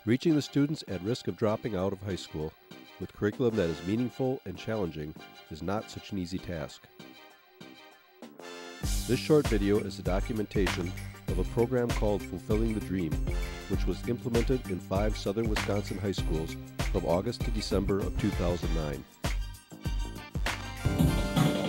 Reaching the students at risk of dropping out of high school with curriculum that is meaningful and challenging is not such an easy task. This short video is a documentation of a program called Fulfilling the Dream, which was implemented in 5 southern Wisconsin high schools from August to December of 2009.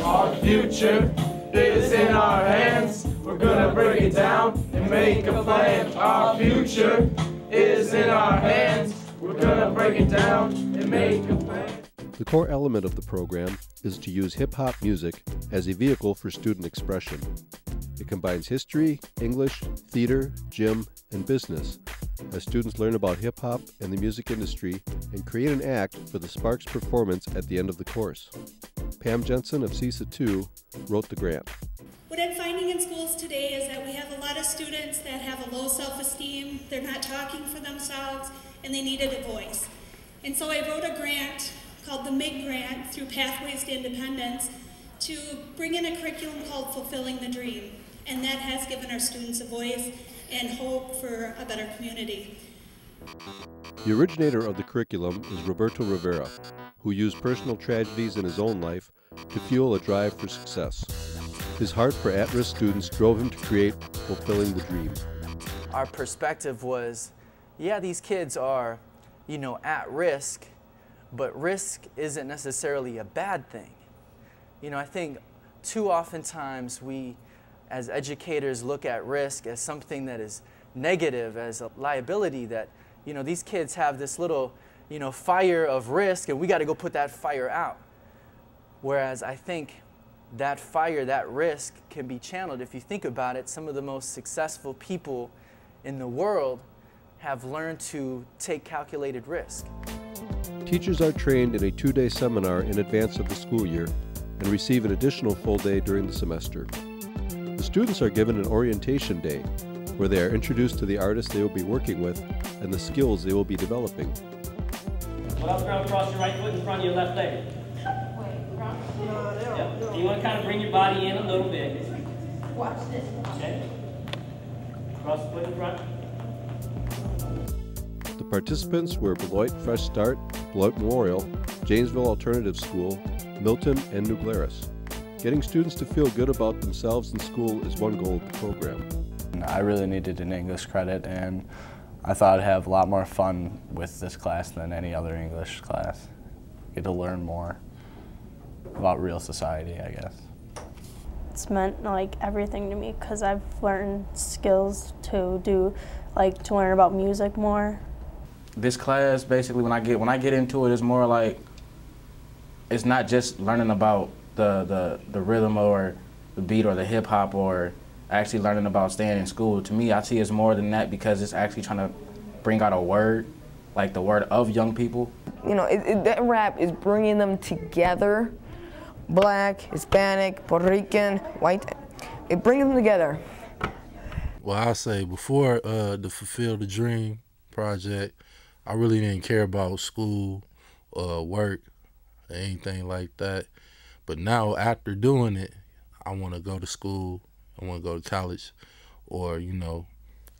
Our future is in our hands. We're gonna break it down and make a plan. Our future is in our hands. We're gonna break it down and make a plan. The core element of the program is to use hip-hop music as a vehicle for student expression. It combines history, English, theater, gym, and business as students learn about hip-hop and the music industry and create an act for the Sparks performance at the end of the course. Pam Jensen of CESA 2 wrote the grant. What I'm finding in schools today is that we have a lot of students that have a low self-esteem, they're not talking for themselves, and they needed a voice. And so I wrote a grant called the MIG Grant through Pathways to Independence to bring in a curriculum called Fulfilling the Dream. And that has given our students a voice and hope for a better community. The originator of the curriculum is Roberto Rivera, who used personal tragedies in his own life to fuel a drive for success. His heart for at-risk students drove him to create Fulfilling the Dream. Our perspective was, yeah, these kids are, at risk, but risk isn't necessarily a bad thing. I think too oftentimes we, as educators, look at risk as something that is negative, as a liability that, these kids have this little, fire of risk and we got to go put that fire out. Whereas I think that fire, that risk can be channeled. If you think about it, some of the most successful people in the world have learned to take calculated risk. Teachers are trained in a 2-day seminar in advance of the school year and receive an additional full day during the semester. The students are given an orientation day where they are introduced to the artists they will be working with and the skills they will be developing. What else, ground across your right foot in front of your left leg? Yep. You want to kind of bring your body in a little bit. Watch this. Okay. Cross the foot in front. The participants were Beloit Fresh Start, Beloit Memorial, Janesville Alternative School, Milton, and New Glarus. Getting students to feel good about themselves in school is one goal of the program. I really needed an English credit, and I thought I'd have a lot more fun with this class than any other English class. Get to learn more about real society, I guess. It's meant everything to me because I've learned skills to do, to learn about music more. This class, basically, when I get into it, it's more like, it's not just learning about the rhythm or the beat or the hip hop or actually learning about staying in school. To me, I see it's more than that because it's actually trying to bring out a word, like the word of young people. That rap is bringing them together. Black, Hispanic, Puerto Rican, white. It brings them together. Well, I say before the Fulfill the Dream project, I really didn't care about school, work, or anything like that. But now, after doing it, I want to go to school. I want to go to college, or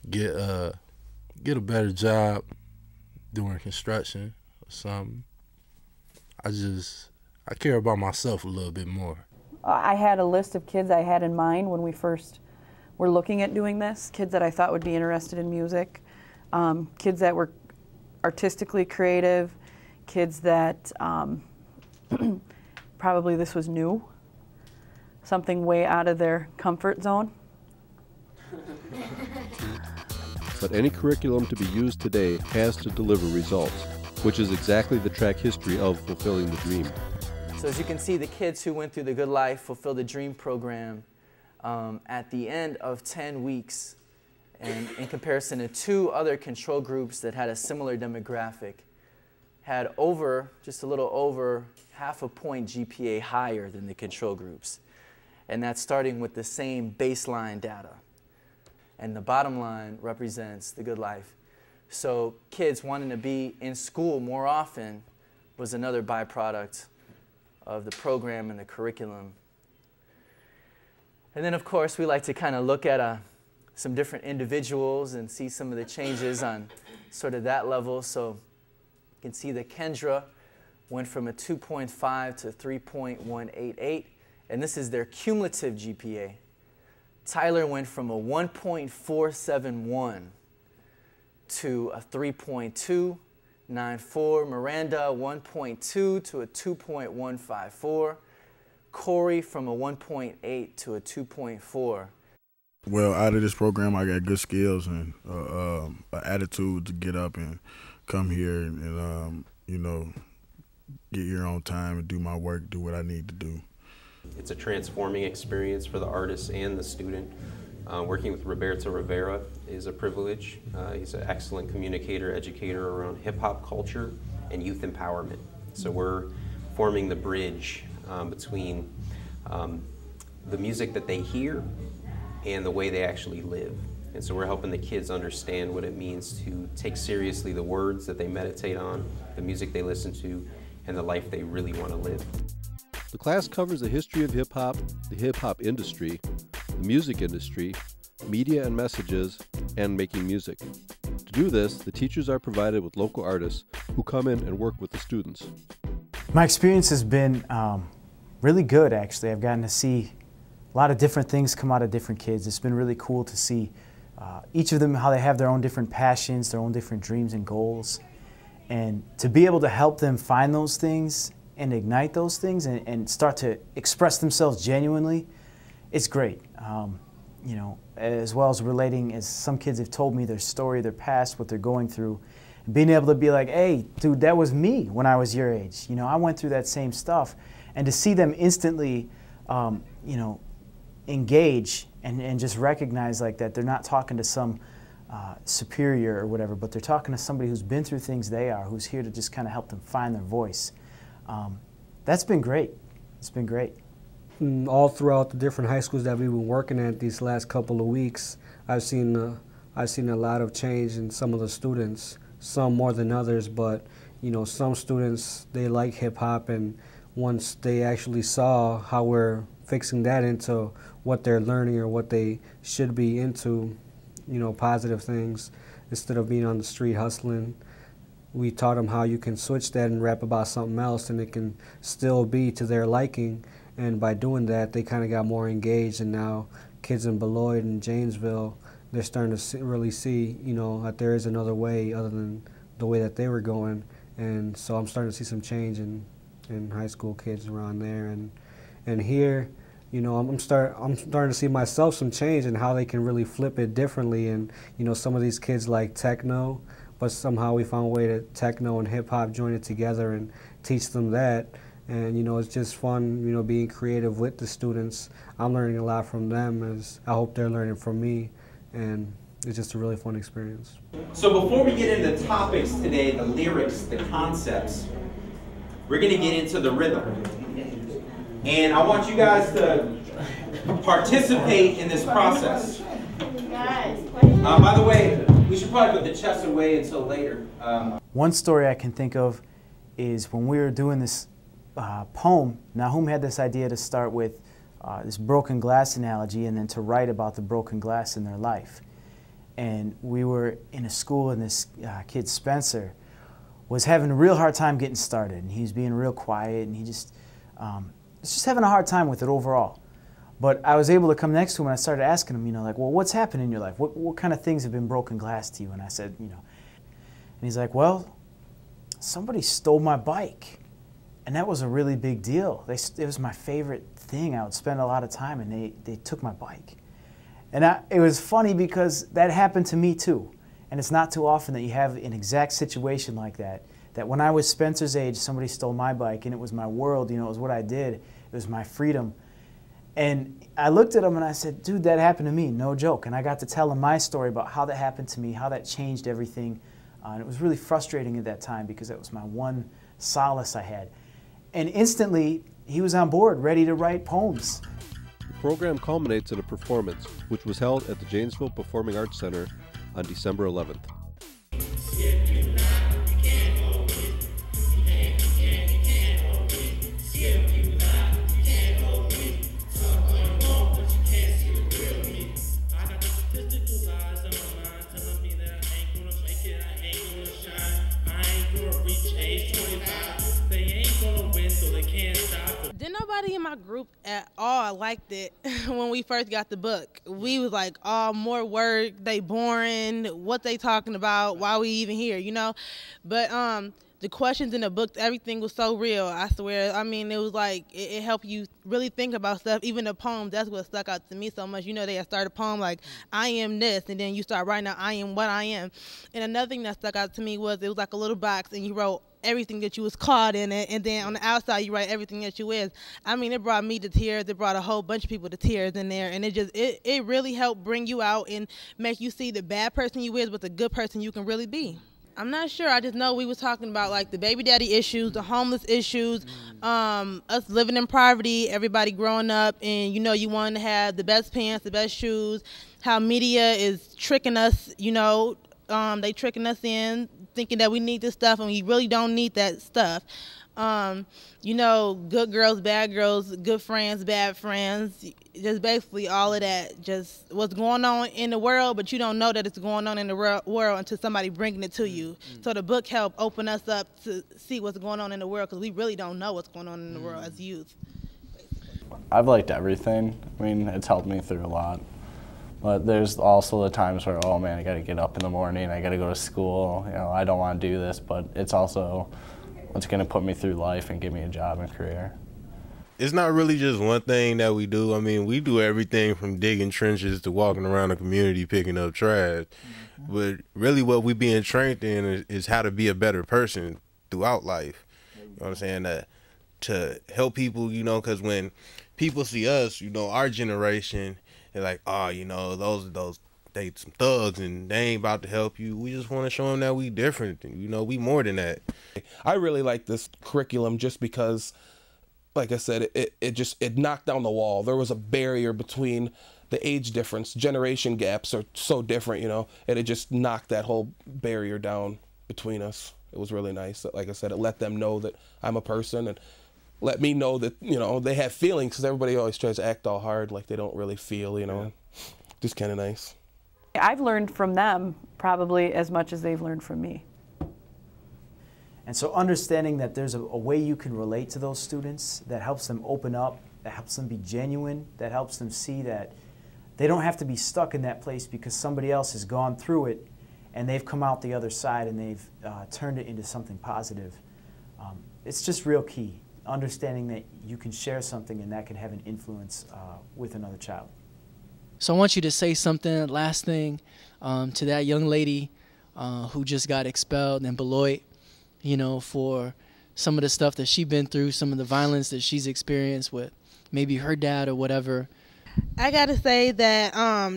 get a better job doing construction or something. I care about myself a little bit more. I had a list of kids I had in mind when we first were looking at doing this, kids that I thought would be interested in music, kids that were artistically creative, kids that probably this was new, something way out of their comfort zone. But any curriculum to be used today has to deliver results, which is exactly the track history of Fulfilling the Dream. So as you can see, the kids who went through the Good Life Fulfill the Dream program at the end of 10 weeks, and in comparison to 2 other control groups that had a similar demographic, had just a little over half a point GPA higher than the control groups. And that's starting with the same baseline data. And the bottom line represents the Good Life. So kids wanting to be in school more often was another byproduct of the program and the curriculum. And then, of course, we like to kind of look at some different individuals and see some of the changes on sort of that level. So you can see that Kendra went from a 2.5 to 3.188, and this is their cumulative GPA. Tyler went from a 1.471 to a 3.294. Miranda, 1.2 to a 2.154. Corey from a 1.8 to a 2.4. Well, out of this program, I got good skills and an attitude to get up and come here and you know, get here on time and do my work, do what I need to do. It's a transforming experience for the artist and the student. Working with Roberto Rivera is a privilege. He's an excellent communicator, educator around hip-hop culture and youth empowerment. So we're forming the bridge between the music that they hear and the way they actually live. And so we're helping the kids understand what it means to take seriously the words that they meditate on, the music they listen to, and the life they really want to live. The class covers the history of hip-hop, the hip-hop industry, the music industry, media and messages, and making music. To do this, the teachers are provided with local artists who come in and work with the students. My experience has been really good, actually. I've gotten to see a lot of different things come out of different kids. It's been really cool to see each of them, how they have their own different passions, their own different dreams and goals. And to be able to help them find those things and ignite those things and start to express themselves genuinely, it's great. You know, as well as relating, as some kids have told me their story, their past, what they're going through, and being able to be like, hey, dude, that was me when I was your age. You know, I went through that same stuff. And to see them instantly, you know, engage and just recognize like that they're not talking to some superior or whatever, but they're talking to somebody who's been through things they are, who's here to just kind of help them find their voice. That's been great. It's been great. All throughout the different high schools that we've been working at these last couple of weeks, I've seen a lot of change in some of the students, some more than others, but you know, some students, they like hip hop, and once they actually saw how we're fixing that into what they're learning or what they should be into, you know, positive things, instead of being on the street hustling, we taught them how you can switch that and rap about something else and it can still be to their liking. And by doing that, they kind of got more engaged, and now kids in Beloit and Janesville, they're starting to really see, you know, that there is another way other than the way that they were going. And so I'm starting to see some change in high school kids around there. And here, you know, I'm starting to see myself some change in how they can really flip it differently. And, you know, some of these kids like techno, but somehow we found a way to techno and hip hop join it together and teach them that. And, you know, it's just fun, you know, being creative with the students. I'm learning a lot from them, as I hope they're learning from me. And it's just a really fun experience. So before we get into topics today, the lyrics, the concepts, we're going to get into the rhythm. And I want you guys to participate in this process. By the way, we should probably put the chess away until later. One story I can think of is when we were doing this poem, Nahum had this idea to start with this broken glass analogy and then to write about the broken glass in their life. And we were in a school, and this kid, Spencer, was having a real hard time getting started. And he was being real quiet, and he was just having a hard time with it overall. But I was able to come next to him, and I started asking him, you know, like, well, what's happened in your life? What kind of things have been broken glass to you? And I said, you know, and he's like, well, somebody stole my bike. And that was a really big deal. It was my favorite thing. I would spend a lot of time, and they took my bike. And it was funny because that happened to me too. And it's not too often that you have an exact situation like that. That when I was Spencer's age, somebody stole my bike, and it was my world, you know, it was what I did. It was my freedom. And I looked at him and I said, dude, that happened to me, no joke. And I got to tell him my story about how that happened to me, how that changed everything. And it was really frustrating at that time because that was my one solace I had. And instantly, he was on board, ready to write poems. The program culminates in a performance, which was held at the Janesville Performing Arts Center on December 11th. can't stop it. Didn't nobody in my group at all liked it when we first got the book. We was like, oh, more work, they boring, what they talking about, why we even here, you know? But the questions in the book, everything was so real, I swear. I mean, it was like, it helped you really think about stuff. Even the poems, that's what stuck out to me so much. You know, they had started a poem like, I am this, and then you start writing out, I am what I am. And another thing that stuck out to me was, it was like a little box, and you wrote everything that you was called in it, and then on the outside you write everything that you is. I mean, it brought me to tears. It brought a whole bunch of people to tears in there, and it really helped bring you out and make you see the bad person you is, but the good person you can really be. I'm not sure. I just know we was talking about like the baby daddy issues, the homeless issues, us living in poverty, everybody growing up, and you know, you want to have the best pants, the best shoes, how media is tricking us, you know, they tricking us in thinking that we need this stuff and we really don't need that stuff. You know, good girls, bad girls, good friends, bad friends, just basically all of that, just what's going on in the world, but you don't know that it's going on in the world until somebody bringing it to you. So the book helped open us up to see what's going on in the world, because we really don't know what's going on in the world as youth. I've liked everything. I mean, it's helped me through a lot. But there's also the times where, oh man, I gotta get up in the morning, I gotta go to school, you know, I don't wanna do this, but it's also what's gonna put me through life and give me a job and career. It's not really just one thing that we do. I mean, we do everything from digging trenches to walking around the community picking up trash. But really what we being trained in is how to be a better person throughout life. You know what I'm saying? To help people, you know, because when people see us, you know, our generation, they're like, oh, you know, those they some thugs and they ain't about to help you. We just want to show them that we different. You know, we more than that. I really like this curriculum just because, like I said, it knocked down the wall. There was a barrier between the age difference. Generation gaps are so different, you know, and it just knocked that whole barrier down between us. It was really nice. Like I said, it let them know that I'm a person, and let me know that, you know, they have feelings, because everybody always tries to act all hard like they don't really feel, you know. Yeah. Just kind of nice. I've learned from them probably as much as they've learned from me. And so understanding that there's a way you can relate to those students that helps them open up, that helps them be genuine, that helps them see that they don't have to be stuck in that place because somebody else has gone through it and they've come out the other side and they've turned it into something positive. It's just real key, understanding that you can share something and that can have an influence with another child. So I want you to say something, last thing, to that young lady who just got expelled in Beloit, you know, for some of the stuff that she's been through, some of the violence that she's experienced with maybe her dad or whatever. I gotta say that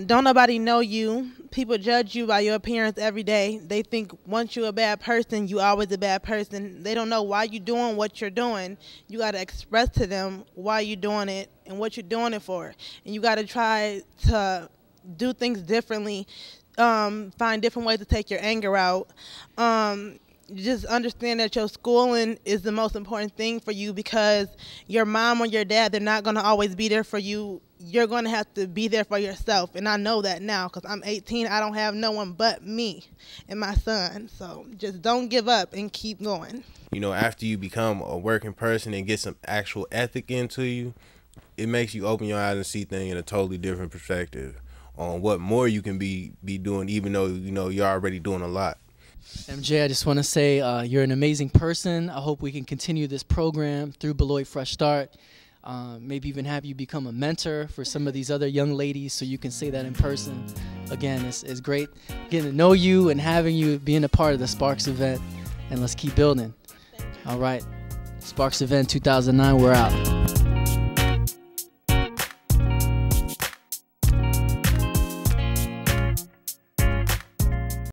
don't nobody know you. People judge you by your appearance every day. They think once you're a bad person, you always a bad person. They don't know why you're doing what you're doing. You gotta express to them why you're doing it and what you're doing it for. And you gotta try to do things differently, find different ways to take your anger out. Just understand that your schooling is the most important thing for you, because your mom or your dad, they're not going to always be there for you. You're going to have to be there for yourself. And I know that now, because I'm 18. I don't have no one but me and my son. So just don't give up and keep going. You know, after you become a working person and get some actual ethic into you, it makes you open your eyes and see things in a totally different perspective on what more you can be doing, even though, you know, you're already doing a lot. MJ, I just want to say you're an amazing person. I hope we can continue this program through Beloit Fresh Start. Maybe even have you become a mentor for some of these other young ladies so you can say that in person. Again, it's great getting to know you and having you being a part of the Sparks event. And let's keep building. All right. Sparks event 2009, we're out.